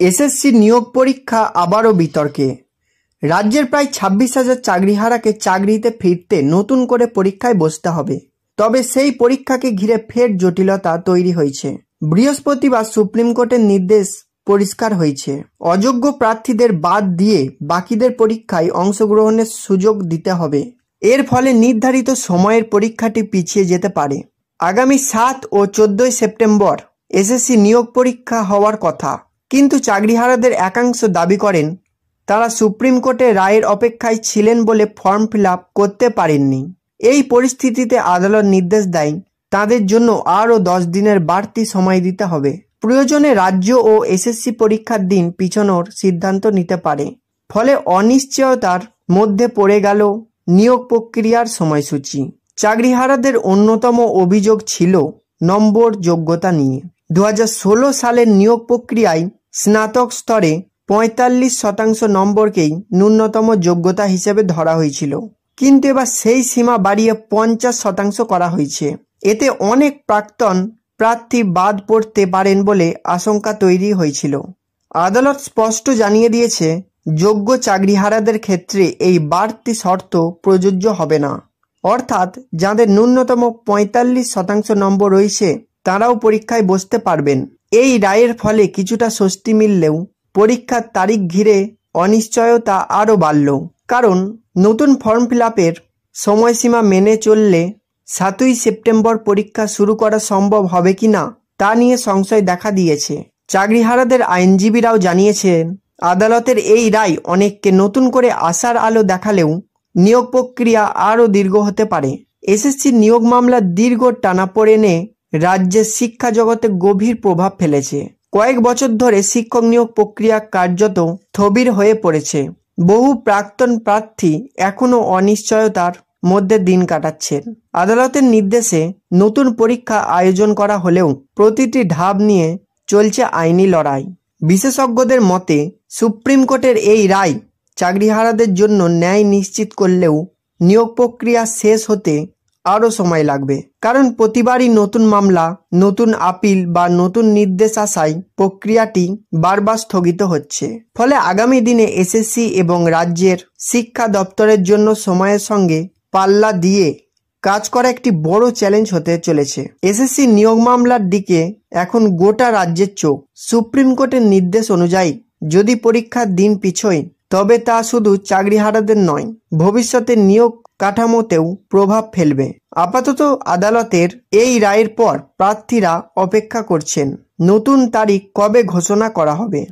SSC নিয়োগ পরীক্ষা আবারও বিতর্কে। রাজ্যের প্রায় 26,000 চাকরিহারাকে চাকরিতে ফিরতে নতুন করে পরীক্ষায় বসতে হবে। তবে সেই পরীক্ষাকে ঘিরে ফের জটিলতা তৈরি হয়েছে। বৃহস্পতিবার সুপ্রিম কোর্টের নির্দেশ পরিষ্কার হয়েছে, অযোগ্য প্রার্থীদের বাদ দিয়ে বাকিদের পরীক্ষায় অংশগ্রহণের সুযোগ দিতে হবে। এর ফলে নির্ধারিত সময়ের পরীক্ষাটি পিছিয়ে যেতে পারে। আগামী 7 ও 14 সেপ্টেম্বর এসএসসি নিয়োগ পরীক্ষা হওয়ার কথা, কিন্তু চাকরিহারাদের একাংশ দাবি করেন তারা সুপ্রিম কোর্টের রায়ের অপেক্ষায় ছিলেন বলে ফর্ম ফিল আপ করতে পারেননি। এই পরিস্থিতিতে আদালত নির্দেশ দেয় তাদের জন্য আরও 10 দিনের বাড়তি সময় দিতে হবে। প্রয়োজনে রাজ্য ও এসএসসি পরীক্ষার দিন পিছনোর সিদ্ধান্ত নিতে পারে। ফলে অনিশ্চয়তার মধ্যে পড়ে গেল নিয়োগ প্রক্রিয়ার সময়সূচি। চাকরিহারাদের অন্যতম অভিযোগ ছিল নম্বর যোগ্যতা নিয়ে। 2016 সালের নিয়োগ প্রক্রিয়ায় স্নাতক স্তরে 45% নম্বরকেই ন্যূনতম যোগ্যতা হিসেবে ধরা হয়েছিল, কিন্তু এবার সেই সীমা বাড়িয়ে 50% করা হয়েছে। এতে অনেক প্রাক্তন প্রার্থী বাদ পড়তে পারেন বলে আশঙ্কা তৈরি হয়েছিল। আদালত স্পষ্ট জানিয়ে দিয়েছে, যোগ্য চাকরিহারাদের ক্ষেত্রে এই বাড়তি শর্ত প্রযোজ্য হবে না। অর্থাৎ যাদের ন্যূনতম 45% নম্বর রয়েছে তারাও পরীক্ষায় বসতে পারবেন। এই রায়ের ফলে কিছুটা স্বস্তি মিললেও পরীক্ষার তারিখ ঘিরে অনিশ্চয়তা আরও বাড়ল। কারণ নতুন ফর্ম ফিল আপের সময়সীমা মেনে চললে 7ই সেপ্টেম্বর পরীক্ষা শুরু করা সম্ভব হবে কিনা তা নিয়ে সংশয় দেখা দিয়েছে। চাকরিহারাদের আইনজীবীরাও জানিয়েছেন, আদালতের এই রায় অনেককে নতুন করে আশার আলো দেখালেও নিয়োগ প্রক্রিয়া আরও দীর্ঘ হতে পারে। এসএসসি নিয়োগ মামলার দীর্ঘ টানাপোড়েনে রাজ্যের শিক্ষা জগতে গভীর প্রভাব ফেলেছে। কয়েক বছর ধরে শিক্ষক নিয়োগ প্রক্রিয়া কার্যত স্থবির হয়ে পড়েছে। বহু প্রাক্তন প্রার্থী এখনও অনিশ্চয়তার মধ্যে দিন কাটাচ্ছেন। আদালতের নির্দেশে নতুন পরীক্ষা আয়োজন করা হলেও প্রতিটি ধাপ নিয়ে চলছে আইনি লড়াই। বিশেষজ্ঞদের মতে সুপ্রিম কোর্টের এই রায় চাকরিহারাদের জন্য ন্যায় নিশ্চিত করলেও নিয়োগ প্রক্রিয়া শেষ হতে আরও সময় লাগবে। কারণ প্রতিবারই নতুন মামলা, নতুন আপিল বা নতুন নির্দেশ আসায় প্রক্রিয়াটি বারবার স্থগিত হচ্ছে। ফলে আগামী দিনে এসএসসি এবং রাজ্যের শিক্ষা দপ্তরের জন্য সময়ের সঙ্গে পাল্লা দিয়ে কাজ করা একটি বড় চ্যালেঞ্জ হতে চলেছে। এসএসসি নিয়োগ মামলার দিকে এখন গোটা রাজ্যের চোখ। সুপ্রিম কোর্টের নির্দেশ অনুযায়ী যদি পরীক্ষার দিন পিছোয়, তবে তা শুধু চাকরিহারাদের নয়, ভবিষ্যতে নিয়োগ কাঠামোতেও প্রভাব ফেলবে। আপাতত আদালতের এই রায়ের পর প্রার্থীরা অপেক্ষা করছেন নতুন তারিখ কবে ঘোষণা করা হবে।